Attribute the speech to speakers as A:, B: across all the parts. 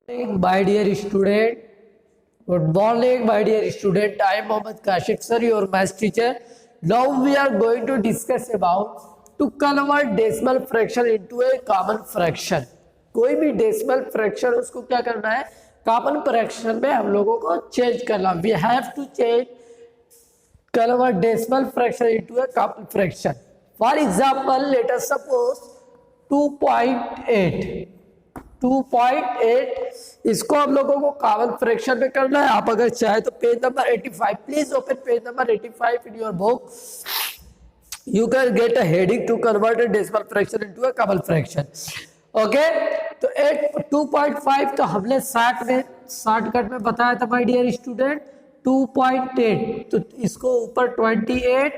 A: My dear student, good morning, my dear student. I am Mohammad Kashif sir, your math teacher. Now we are going to discuss about to convert decimal fraction into a common fraction. कोई भी decimal fraction उसको क्या करना है, common fraction में हम लोगों को चेंज करना. We have to change convert decimal fraction into a common fraction. For example, let us suppose 2.8. 2.8 इसको हम लोगों को कॉमन फ्रैक्शन में करना है. आप अगर चाहे तो page number 85, please open page number 85 in your book. You can get a heading to convert a decimal fraction into a common fraction. Okay, तो 2.5 तो हमने 60 में बताया था माय डियर स्टूडेंट. 2.8 तो इसको ऊपर 28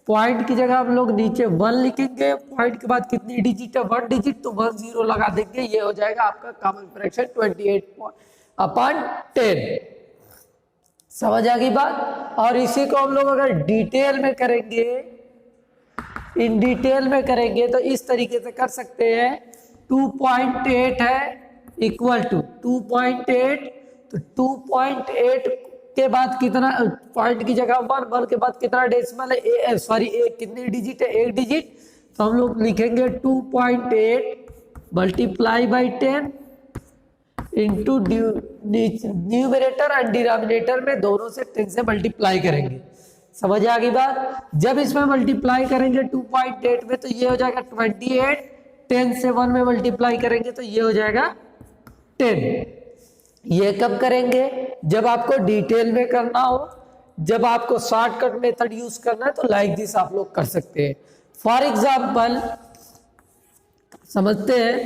A: पॉइंट की जगह हम लोग नीचे 1 लिखेंगे. पॉइंट के बाद कितनी डिजिट है, 1 डिजिट, तो 1 0 लगा देंगे. ये हो जाएगा आपका कॉमन फ्रैक्शन 28/10. समझ आ गई बात. और इसी को हम लोग अगर डिटेल में करेंगे, इन डिटेल में करेंगे तो इस तरीके से कर सकते हैं. 2.8 है इक्वल टू 2.8, तो 2.8 के बाद कितना पॉइंट की जगह 1 के बाद कितना डेसिमल है, सॉरी कितनी डिजिट है, 1 डिजिट. तो हम लोग लिखेंगे 2.8 multiply by 10 into numerator and denominator में दोनों से 10 से मल्टीप्लाई करेंगे. समझ आ गई बात. जब इसमें मल्टीप्लाई करेंगे 2.8 में तो ये हो जाएगा 28. 10 से 1 में मल्टीप्लाई करेंगे तो ये हो जाएगा 10. ये कब करेंगे, जब आपको डिटेल में करना हो. जब आपको शॉर्टकट मेथड यूज करना है तो लाइक दिस आप लोग कर सकते हैं. फॉर एग्जांपल समझते हैं,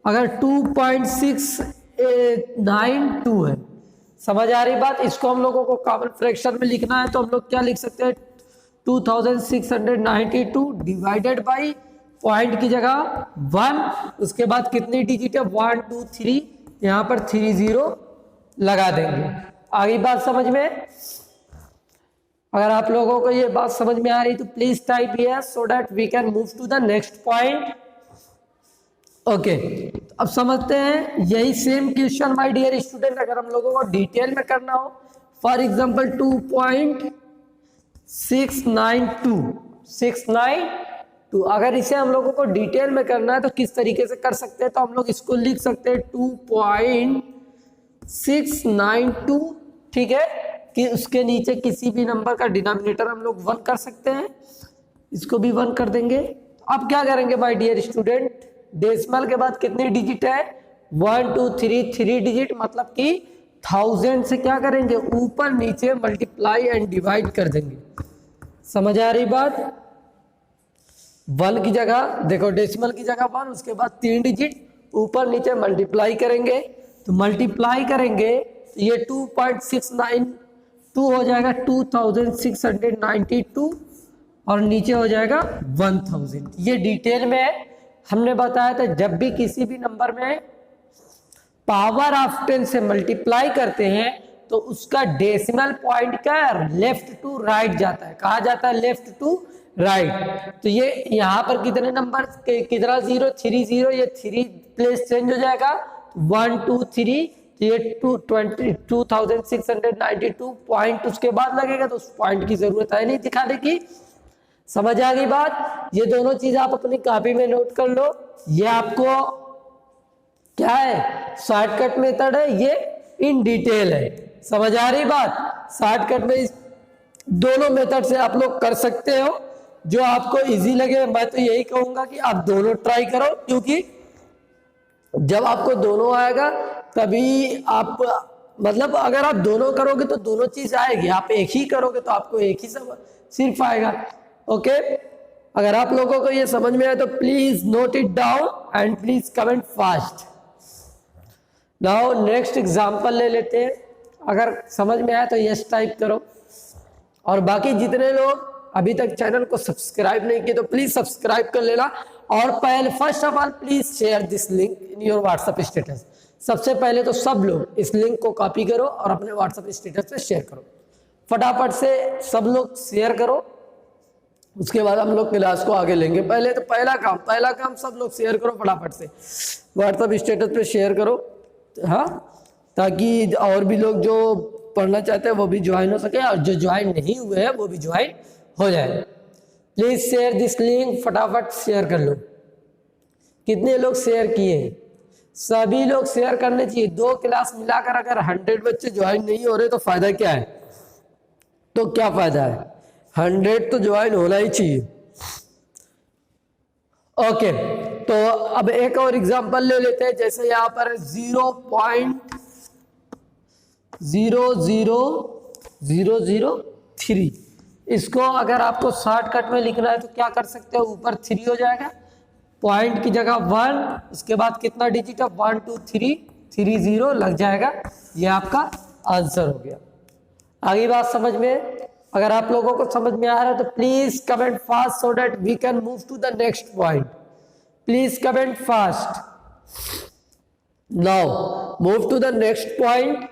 A: अगर 2.692 है, समझ आ रही बात. इसको हम लोगों को कॉमन फ्रैक्शन में लिखना है तो हम लोग क्या लिख सकते हैं, 2692 डिवाइडेड बाई पॉइंट की जगह 1, उसके बाद कितनी डिजिट है 1 2 3, यहाँ पर 30 लगा देंगे. आगे बात समझ में. अगर आप लोगों को ये बात समझ में आ रही तो please type yes so that we can move to the next point. Okay, अब समझते हैं यही same question my dear student अगर हम लोगों को डिटेल में करना हो. फॉर एग्जांपल 2.692 अगर इसे हम लोगों को डिटेल में करना है तो किस तरीके से कर सकते हैं, तो हम लोग इसको लिख सकते हैं 2.692. ठीक है, कि उसके नीचे किसी भी नंबर का डिनोमिनेटर हम लोग 1 कर सकते हैं, इसको भी 1 कर देंगे. अब क्या करेंगे माय डियर स्टूडेंट, डेसिमल के बाद कितनी डिजिट है 1 2 3 डिजिट, मतलब कि 1000 से क्या करेंगे ऊपर नीचे मल्टीप्लाई एंड डिवाइड कर देंगे. समझ आ रही बात. 1 की जगह देखो, डेसिमल की जगह 1, उसके बाद 3 डिजिट ऊपर नीचे मल्टीप्लाई करेंगे. तो मल्टीप्लाई करेंगे तो ये 2.692 हो जाएगा 2692 और नीचे हो जाएगा 1000. ये डिटेल में हमने बताया था, जब भी किसी भी नंबर में पावर ऑफ 10 से मल्टीप्लाई करते हैं तो उसका डेसिमल पॉइंट का लेफ्ट टू राइट जाता है. कहा जाता है लेफ्ट टू राइट. तो ये यहाँ पर कितने नंबर, कितना 0 3 0, ये 3 प्लेस चेंज हो जाएगा 1 2 3, तो ये 2692 पॉइंट उसके बाद लगेगा, तो उस पॉइंट की जरूरत है नहीं दिखाने की. समझ आ गई बात. ये दोनों चीज आप अपनी कॉपी में नोट कर लो. ये आपको क्या है, शॉर्टकट मेथड है, ये इन डिटेल है. समझ आ रही बात. शॉर्टकट में इस दोनों मेथड से आप लोग कर सकते हो जो आपको इजी लगे. मैं तो यही कहूंगा कि आप दोनों ट्राई करो, क्योंकि जब आपको दोनों आएगा तभी आप, मतलब अगर आप दोनों करोगे तो दोनों चीज आएगी. आप एक ही करोगे तो आपको एक ही सब सिर्फ आएगा. ओके, अगर आप लोगों को ये समझ में आए तो please note it down and please comment fast. Now next example ले लेते हैं. अगर समझ में आया तो यस टाइप करो. और बाकी जितने लोग अभी तक चैनल को सब्सक्राइब नहीं किए तो प्लीज सब्सक्राइब कर लेना. और पहले first of all please share this link in your WhatsApp status. सबसे पहले तो सब लोग इस लिंक को कॉपी करो और अपने व्हाट्सएप स्टेटस पे शेयर करो. फटाफट से सब लोग शेयर करो. उसके बाद हम लोग क्लास को आगे लेंगे. पहले तो पहला काम सब लोग शेयर करो फटाफट से, व्हाट्सएप स्टेटस पे शेयर करो. हाँ, ताकि और भी लोग जो पढ़ना चाहते हैं वो भी ज्वाइन हो सके और जो ज्वाइन नहीं हुए हैं वो भी ज्वाइन हो जाए। प्लीज शेयर दिस लिंक, फटाफट शेयर कर लो। कितने लोग शेयर किए? सभी लोग शेयर करने चाहिए। 2 क्लास मिलाकर अगर 100 बच्चे ज्वाइन नहीं हो रहे तो फायदा क्या है? तो क्या फायदा है? 100 तो ज्वाइन होना ही चाहिए। ओके, तो अब एक और एग्जांपल ले लेते हैं। जैसे यहाँ पर 0.00003, इसको अगर आपको शॉर्टकट में लिखना है तो क्या कर सकते हो? ऊपर 3 हो जाएगा, पॉइंट की जगह 1, उसके बाद कितना डिजिट है? 1 2 3 3 0 लग जाएगा। ये आपका आंसर हो गया। आगे बात समझ में? अगर आप लोगों को समझ में आ रहा है तो please comment fast so that we can move to the next point. Please comment fast. Now move to the next point.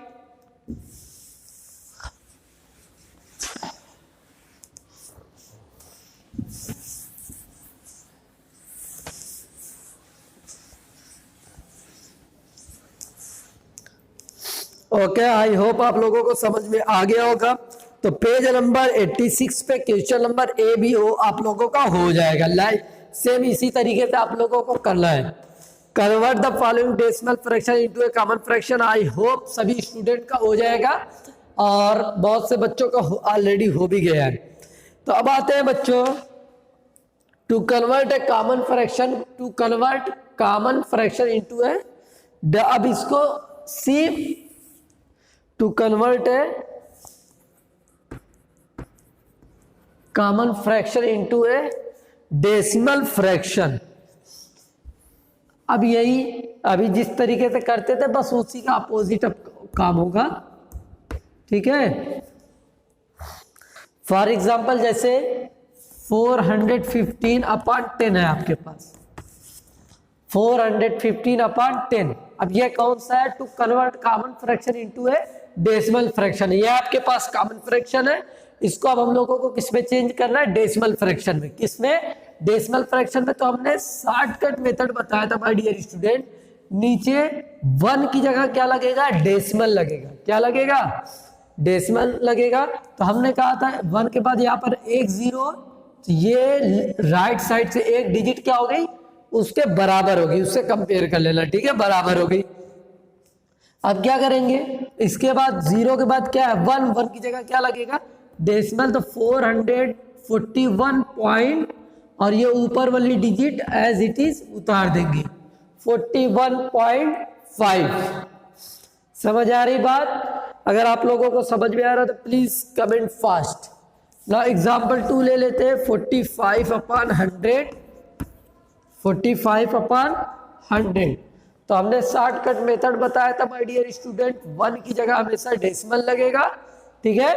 A: Okay, I hope आप लोगों को समझ में आ गया होगा। तो पेज नंबर 86 पे क्वेश्चन नंबर ए भी हो आप लोगों का हो जाएगा। लाइक सेम इसी तरीके से आप लोगों को करना है। Convert the following decimal fraction into a common fraction. I hope सभी स्टूडेंट का हो जाएगा और बहुत से बच्चों का ऑलरेडी हो भी गया है। तो अब आते हैं बच्चों, to convert a common fraction, to convert common fraction into a, अब इसको see, to convert a common fraction into a decimal fraction. अब यही अभी जिस तरीके से करते थे बस उसी का अपोजिट काम होगा। ठीक है, फॉर एग्जांपल जैसे 415/10 है आपके पास, 415/10। अब ये कौन सा है? To convert common fraction into a decimal fraction. ये आपके पास कॉमन फ्रैक्शन है, इसको अब हम लोगों को किस में चेंज करना है? डेसिमल फ्रैक्शन में। किसमें? डेसिमल फ्रैक्शन में। तो हमने शॉर्टकट मेथड बताया था माय डियर स्टूडेंट। नीचे 1 की जगह क्या लगेगा? डेसिमल लगेगा। क्या लगेगा? डेसिमल लगेगा। तो हमने कहा था 1 के बाद यहाँ पर 1 0, तो ये राइट साइड से एक डिजिट क्या हो गई? उसके बराबर होगी, उससे कंपेयर कर लेना। ठीक है, बराबर हो गई। अब क्या करेंगे? इसके बाद 0 के बाद क्या है? 1 की जगह क्या लगेगा? डेसिमल। तो 441 पॉइंट और ये ऊपर वाली डिजिट एज इट इज उतार देंगे 41.5। समझ आ रही बात? अगर आप लोगों को समझ में आ रहा तो प्लीज कमेंट फास्ट। ना एग्जाम्पल 2 ले लेते हैं। 45/100, 45/100। तो हमने शॉर्टकट मेथड बताया था माय डियर स्टूडेंट। 1 की जगह हमेशा डेसिमल लगेगा। ठीक है,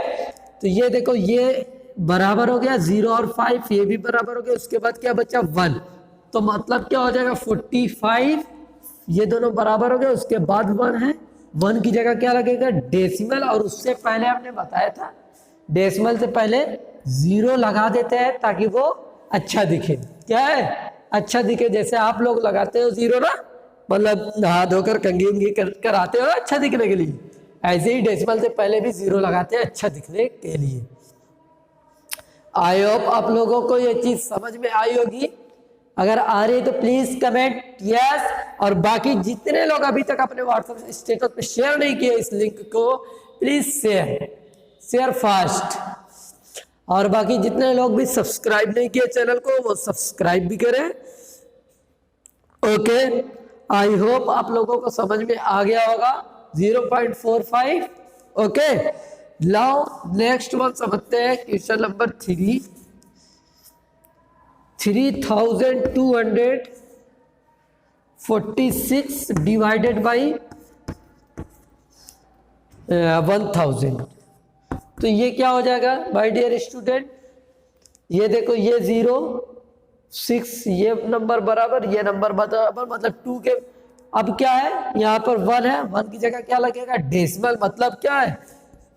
A: तो ये देखो, ये बराबर हो गया 0 और 5, ये भी बराबर हो गया। उसके बाद क्या बचा? 1। तो मतलब क्या हो जाएगा? 45, ये दोनों बराबर हो गए। उसके बाद 1 है, 1 की जगह क्या लगेगा? डेसिमल। और उससे पहले हमने बताया था डेसिमल से पहले 0 लगा देते हैं ताकि वो अच्छा दिखे। क्या है? अच्छा दिखे। जैसे आप लोग लगाते हो 0 ना, मतलब नहा धोकर कंघी उंगी कर आते हो अच्छा दिखने के लिए, ऐसे ही डेसिमल से पहले भी 0 लगाते हैं अच्छा दिखने के लिए। आई होप आप लोगों को ये चीज समझ में आई होगी। अगर आ रही है तो प्लीज कमेंट यस। और बाकी जितने लोग अभी तक अपने व्हाट्सएप स्टेटस पे शेयर नहीं किए इस लिंक को, प्लीज शेयर फास्ट। और बाकी जितने लोग भी सब्सक्राइब नहीं किए चैनल को वो सब्सक्राइब भी करें। ओके, आई होप आप लोगों को समझ में आ गया होगा। 0.45। ओके, नाउ नेक्स्ट वन समझते हैं। Question number 3। 3246 divided by 1000। तो ये क्या हो जाएगा माय डियर स्टूडेंट? ये देखो, ये 0 6, ये नंबर बराबर, ये नंबर बराबर, मतलब 2 के। अब क्या है? यहाँ पर 1 है, 1 की जगह क्या लगेगा? डेसिमल। मतलब क्या है?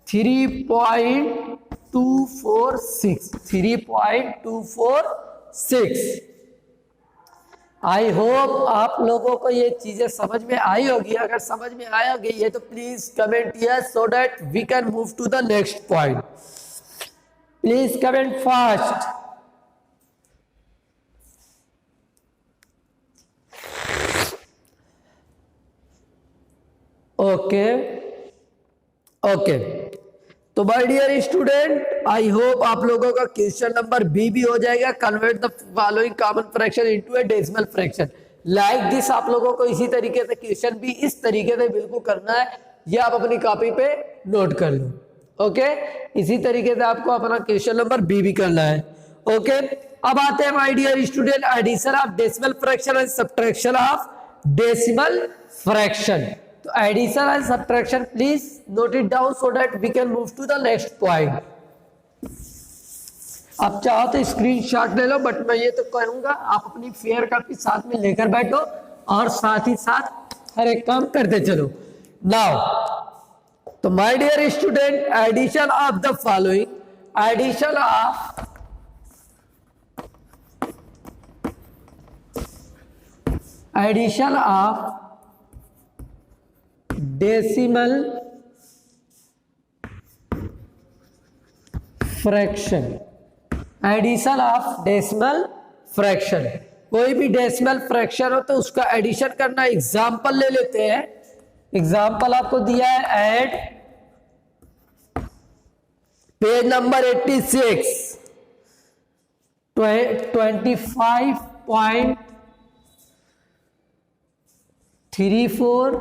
A: 3.246, 3.246। आई होप आप लोगों को ये चीजें समझ में आई होगी। अगर समझ में आया गई है तो please comment yes so that we can move to the next point. Please comment fast. Okay okay, तो my dear student I hope आप लोगों का क्वेश्चन नंबर बी भी हो जाएगा, convert the following common fraction into a decimal fraction. Like this आप लोगों को इसी तरीके से क्वेश्चन भी इस तरीके से बिल्कुल करना है, ये आप अपनी कॉपी पे नोट कर लो। ओके, इसी तरीके से आपको अपना क्वेश्चन नंबर बी भी करना है। ओके, अब आते हैं my dear student addition of decimal fraction and subtraction of decimal fraction. तो addition and subtraction please note it down so that we can move to the next point. आप चाहो तो स्क्रीनशॉट ले लो, बट मैं ये तो कहूंगा आप अपनी फेयर कॉपी साथ में लेकर बैठो और साथ ही साथ हर एक काम करते चलो। नाउ तो my dear student addition of the following, addition of decimal fraction, addition of decimal fraction. कोई भी डेसिमल फ्रैक्शन हो तो उसका एडिशन करना। एग्जांपल ले लेते हैं, एग्जांपल आपको दिया है add page number 86 25.34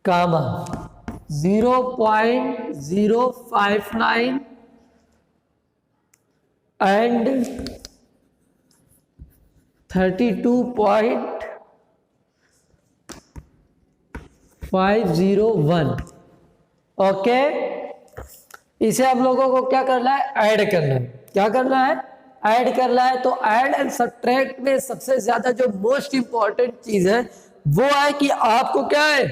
A: comma 0.059 and 32.501। Okay, इसे हम लोगों को क्या करना है, ऐड करना है। क्या करना है, ऐड करना है। तो ऐड एंड सब्ट्रैक्ट में सबसे ज्यादा जो मोस्ट इंपॉर्टेंट चीज है वो है कि आपको क्या है,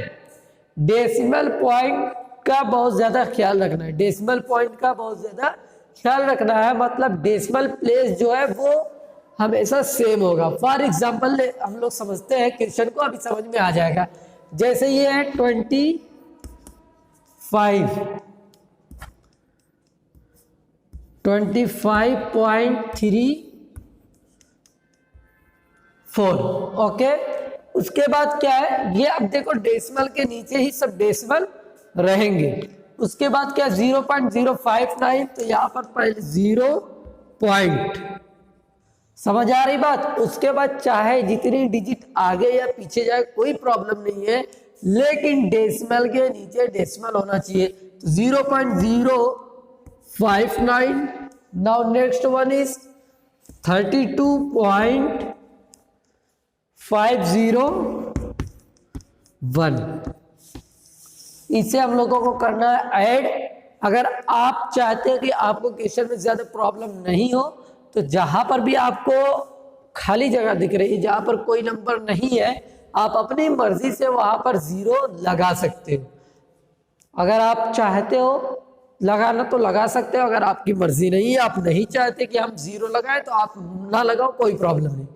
A: डेसिमल पॉइंट का बहुत ज्यादा ख्याल रखना है। डेसिमल पॉइंट का बहुत ज्यादा ख्याल रखना है, मतलब डेसिमल प्लेस जो है वो हमेशा सेम होगा। फॉर एग्जाम्पल हम लोग समझते हैं क्वेश्चन को, अभी समझ में आ जाएगा। जैसे ये है 25.34। ओके, उसके बाद क्या है, ये अब देखो डेसिमल के नीचे ही सब डेसिमल रहेंगे। उसके बाद क्या 0.059, तो यहां पर पहले 0 पॉइंट, समझ आ रही बात। उसके बाद चाहे जितनी डिजिट आगे या पीछे जाए कोई प्रॉब्लम नहीं है, लेकिन डेसिमल के नीचे डेसिमल होना चाहिए। तो 0.059। Now next one is 32.501। इसे हम लोगों को करना है ऐड। अगर आप चाहते हैं कि आपको क्वेश्चन में ज्यादा प्रॉब्लम नहीं हो, तो जहां पर भी आपको खाली जगह दिख रही है, जहां पर कोई नंबर नहीं है, आप अपनी मर्जी से वहां पर 0 लगा सकते हो। अगर आप चाहते हो लगाना तो लगा सकते हो, अगर आपकी मर्जी नहीं है, आप नहीं चाहते कि हम 0 लगाएं, तो आप ना लगाओ, कोई प्रॉब्लम नहीं।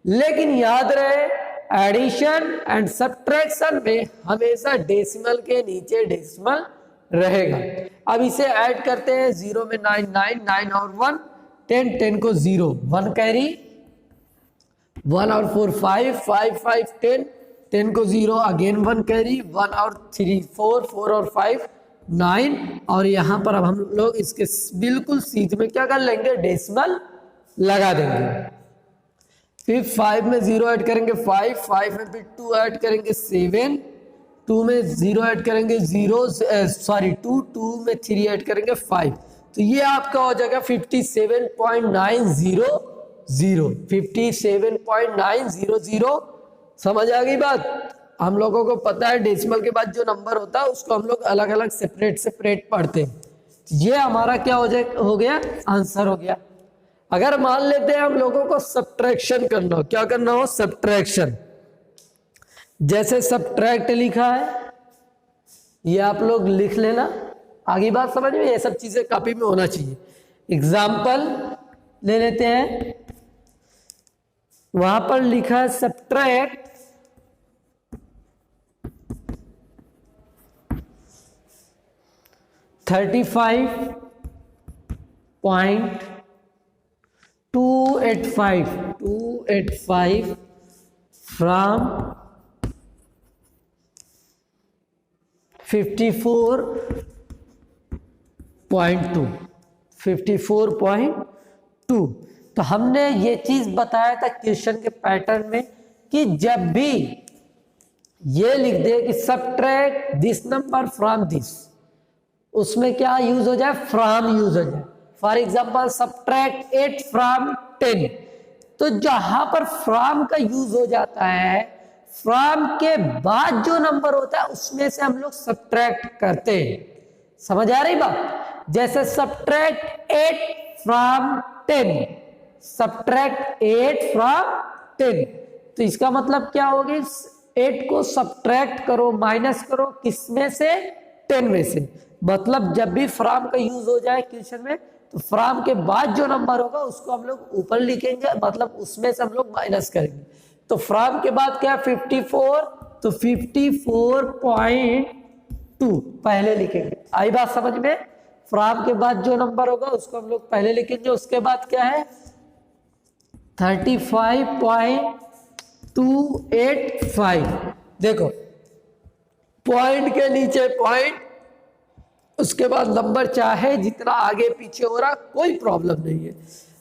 A: लेकिन याद रहे एडिशन एंड सब्ट्रैक्शन में हमेशा डेसिमल के नीचे डेसिमल रहेगा। अब इसे ऐड करते हैं, 0 में 9 9 9 और 1 10 10 को 0 1 कैरी, 1 और 4 5 5 5 10 10 को 0 अगेन 1 कैरी, 1 और 3 4 4 और 5 9। और यहां पर अब हम लोग इसके बिल्कुल सीध में क्या कर लेंगे, डेसिमल लगा देंगे। फिर 5 में 0 ऐड करेंगे 5 5 में फिर 2 ऐड करेंगे 7 2 में 0 ऐड करेंगे 2 2 में 3 ऐड करेंगे 5। तो ये आपका हो जाएगा 57.900 57.900। समझ आ गई बात। हम लोगों को पता है डेसिमल के बाद जो नंबर होता है उसको हम लोग अलग अलग सेपरेट पढ़ते हैं। ये हमारा क्या हो गया, आंसर हो गया। अगर मान लेते हैं हम लोगों को सब्ट्रैक्शन करना हो, क्या करना हो, सब्ट्रैक्शन। जैसे सब्ट्रैक्ट लिखा है, ये आप लोग लिख लेना, आगे बात समझ में, ये सब चीजें कॉपी में होना चाहिए। एग्जाम्पल ले लेते हैं, वहां पर लिखा है सब्ट्रैक्ट 35.285 फ्रॉम 54.2 तो हमने ये चीज बताया था क्वेश्चन के पैटर्न में कि जब भी ये लिख दे कि subtract this number from this, उसमें क्या यूज हो जाए, फ्रॉम यूज हो जाए। फॉर एग्जांपल सब्ट्रैक्ट 8 फ्रॉम 10, तो जहां पर फ्रॉम का यूज हो जाता है, फ्रॉम के बाद जो नंबर होता है उसमें से हम लोग सब्ट्रैक्ट करते हैं। समझ आ रही बात? जैसे सब्ट्रैक्ट 8 फ्रॉम 10, सब्ट्रैक्ट 8 फ्रॉम 10, तो इसका मतलब क्या होगी, 8 को सब्ट्रैक्ट करो, माइनस करो, किसमें से, 10 में से। मतलब जब भी फ्रॉम का यूज हो जाए क्वेश्चन में, तो फ्रॉम के बाद जो नंबर होगा उसको हम लोग ऊपर लिखेंगे, मतलब उसमें से हम लोग माइनस करेंगे। तो फ्रॉम के बाद क्या, 54, तो 54.2 पहले लिखेंगे। आई बात समझ में? फ्रॉम के बाद जो नंबर होगा उसको हम लोग पहले लिखेंगे। उसके बाद क्या है, 35.285। देखो पॉइंट के नीचे पॉइंट, उसके बाद नंबर चाहे जितना आगे पीछे हो रहा, कोई प्रॉब्लम नहीं है।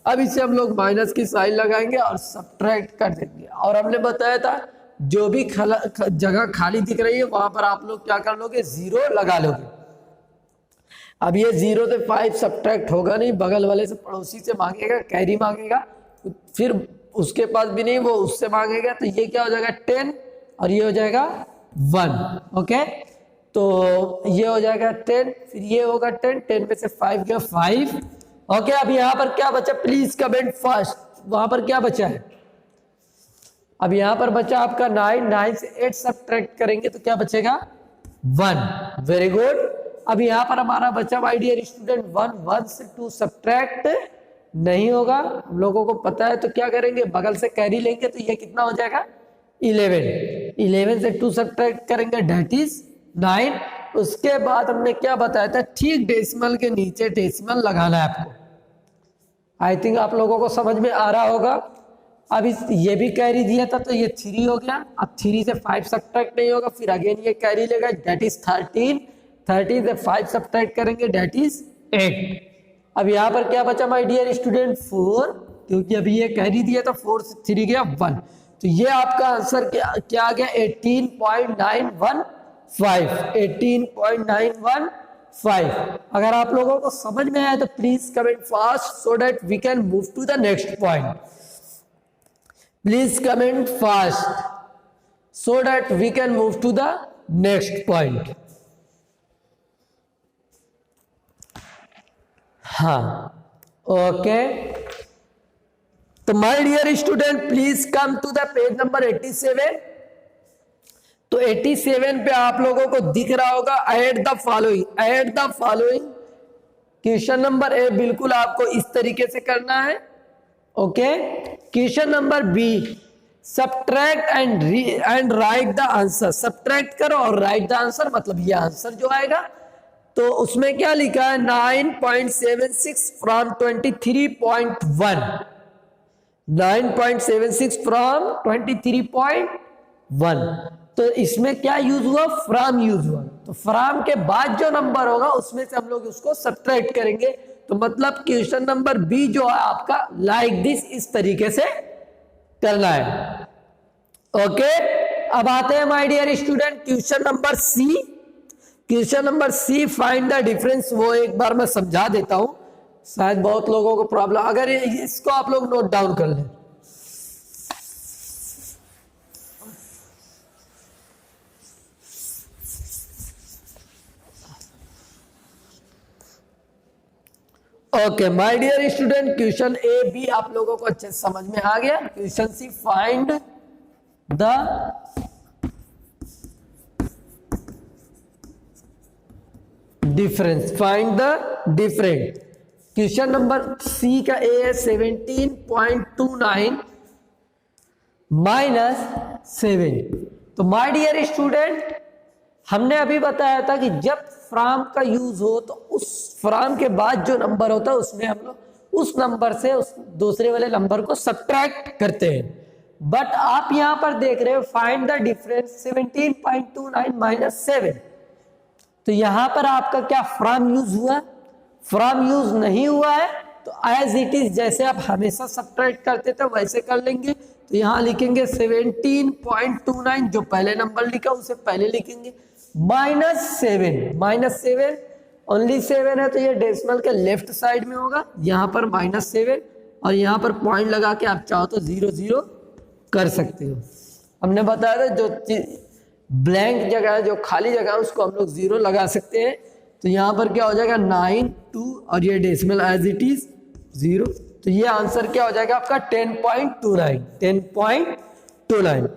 A: अब इसे हम लोग माइनस की साइन लगाएंगे और सब्ट्रैक्ट कर देंगे। और हमने बताया था जो भी जगह खाली दिख रही है वहां पर आप लोग क्या कर लोगे, 0 लगा लोगे। अब ये 0 से 5 सब्ट्रैक्ट होगा नहीं, बगल वाले से, पड़ोसी से मांगेगा, कैरी मांगेगा, फिर उसके पास भी नहीं, वो उससे मांगेगा, तो ये क्या हो जाएगा 10 और ये हो जाएगा 1। ओके, तो ये हो जाएगा 10, फिर ये होगा 10, 10 में से 5 गया 5। ओके, अब यहाँ पर क्या बचा, प्लीज कमेंट फास्ट, वहां पर क्या बचा है। अब यहाँ पर बचा आपका 9, 9 से 8 सब्ट्रैक्ट करेंगे तो क्या बचेगा 1। Very good. अब यहाँ पर हमारा बचा माय डियर स्टूडेंट 1, 1 से 2 सब्ट्रैक्ट नहीं होगा, हम लोगों को पता है। तो क्या करेंगे, बगल से कैरी लेंगे, तो ये कितना हो जाएगा 11, 11 से 2 सब्ट्रैक्ट करेंगे, दैट इज 9। उसके बाद हमने क्या बताया था, ठीक डेसिमल के नीचे डेसिमल लगाना है आपको। आई थिंक आप लोगों को समझ में आ रहा होगा। अब ये भी कैरी दिया था तो ये 3 हो गया। अब 3 से 5 सब्ट्रैक्ट नहीं होगा, फिर अगेन ये कैरी लेगा, दैट इज 13, 13 से 5 सब्ट्रैक्ट करेंगे, दैट इज 8। अब यहाँ पर क्या बचा माय डियर स्टूडेंट 4, क्योंकि अभी ये कैरी दिया था, 4 से 3 गया 1, तो ये आपका आंसर क्या आ गया 18.915, 18.915। अगर आप लोगों को समझ में आया तो please comment fast so that we can move to the next point. Please comment fast so that we can move to the next point. हाँ, ओके, तो my dear student please come to the page number 87। तो 87 पे आप लोगों को दिख रहा होगा add the following, add the following. Question number A बिल्कुल आपको इस तरीके से करना है। Okay, question number B, subtract and write the answer. Subtract करो और राइट द आंसर, मतलब ये आंसर जो आएगा। तो उसमें क्या लिखा है 9.76 फ्रॉम 23.1, 9.76 फ्रॉम 23.1। तो इसमें क्या यूज हुआ, फ्रॉम यूज हुआ। तो फ्रॉम के बाद जो नंबर होगा उसमें से हम लोग उसको सब्ट्रैक्ट करेंगे। तो मतलब क्वेश्चन नंबर बी जो है आपका लाइक दिस, इस तरीके से करना है। ओके, अब आते हैं my dear student question number C. Question number C, find the difference. वो एक बार मैं समझा देता हूं, शायद बहुत लोगों को प्रॉब्लम, अगर इसको आप लोग नोट डाउन कर लें। Okay my dear student, question A B आप लोगों को अच्छे से समझ में आ गया। Question C, find the difference, find the different. Question number C का ए है 17.29 -7। तो माय डियर स्टूडेंट, हमने अभी बताया था कि जब फ्रॉम का यूज हो तो उस फ्रॉम के बाद जो नंबर होता है उसमें हम लोग उस नंबर से उस दूसरे वाले नंबर को सब्ट्रैक्ट करते हैं। बट आप यहां पर देख रहे हो फाइंड द डिफरेंस 17.29 -7। तो यहां पर आपका क्या फ्रॉम यूज हुआ? फ्रॉम यूज नहीं हुआ है, तो एज इट इज जैसे आप हमेशा सब्ट्रैक्ट करते थे वैसे कर लेंगे। तो यहां लिखेंगे 17.29, जो पहले नंबर लिखा उसे पहले लिखेंगे, -7 ओनली 7 है तो ये डेसिमल के लेफ्ट साइड में होगा, यहाँ पर -7 और यहाँ पर पॉइंट लगा के आप चाहो तो 0 0 कर सकते हो। हमने बताया था जो ब्लैंक जगह है, जो खाली जगह है, उसको हम लोग 0 लगा सकते हैं। तो यहाँ पर क्या हो जाएगा 9 2 और ये डेसिमल एज इट इज 0। तो ये आंसर क्या हो जाएगा आपका 10.29।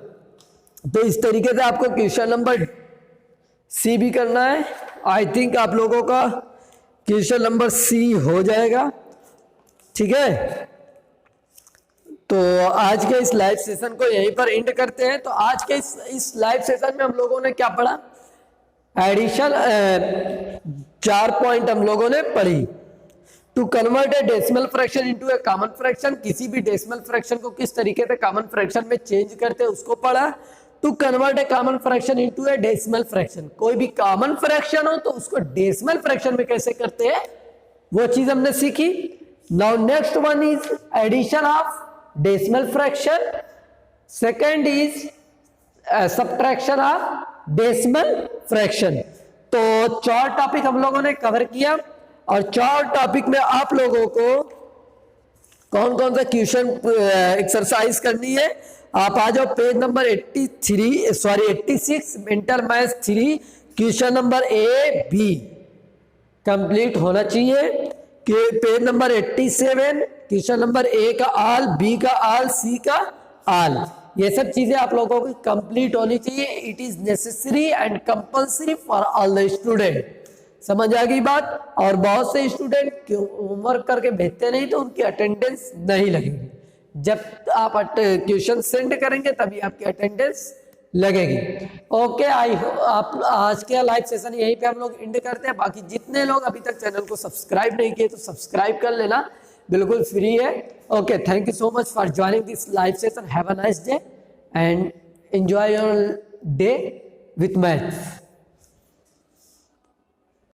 A: तो इस तरीके से आपको क्वेश्चन नंबर सी भी करना है। आई थिंक आप लोगों का क्वेश्चन नंबर सी हो जाएगा, ठीक है। तो आज के इस लाइव सेशन को यहीं पर एंड करते हैं। तो आज के इस लाइव सेशन में हम लोगों ने क्या पढ़ा? एडिशन 4 पॉइंट हम लोगों ने पढ़ी। To convert a decimal fraction into a common fraction, किसी भी डेसिमल फ्रैक्शन को किस तरीके से कॉमन फ्रैक्शन में चेंज करते हैं उसको पढ़ा। To convert a common fraction into a decimal fraction, कोई भी कॉमन फ्रैक्शन हो तो उसको डेसिमल फ्रैक्शन में कैसे करते हैं वो चीज हमने सीखी। Now next one is addition of decimal fraction, second is subtraction of decimal fraction. तो 4 टॉपिक हम लोगों ने कवर किया और 4 टॉपिक में आप लोगों को कौन कौन सा क्वेश्चन एक्सरसाइज करनी है। आप आ जाओ page number 86 mental maths 3 question number A B complete होना चाहिए। कि page number 87 question number A का आल, बी का आल, सी का आल, ये सब चीजें आप लोगों की कंप्लीट होनी चाहिए। It is necessary and compulsory for all the student. समझ आ गई बात? और बहुत से स्टूडेंट होमवर्क करके भेजते नहीं तो उनकी अटेंडेंस नहीं लगेगी। जब आप क्वेश्चन सेंड करेंगे तभी आपकी अटेंडेंस लगेगी। ओके, आई आप आज के लाइव सेशन यहीं पे हम लोग एंड करते हैं। बाकी जितने लोग अभी तक चैनल को सब्सक्राइब नहीं किए तो सब्सक्राइब कर लेना, बिल्कुल फ्री है। Okay, thank you so much for joining this live session. Have a nice day and enjoy your day with maths.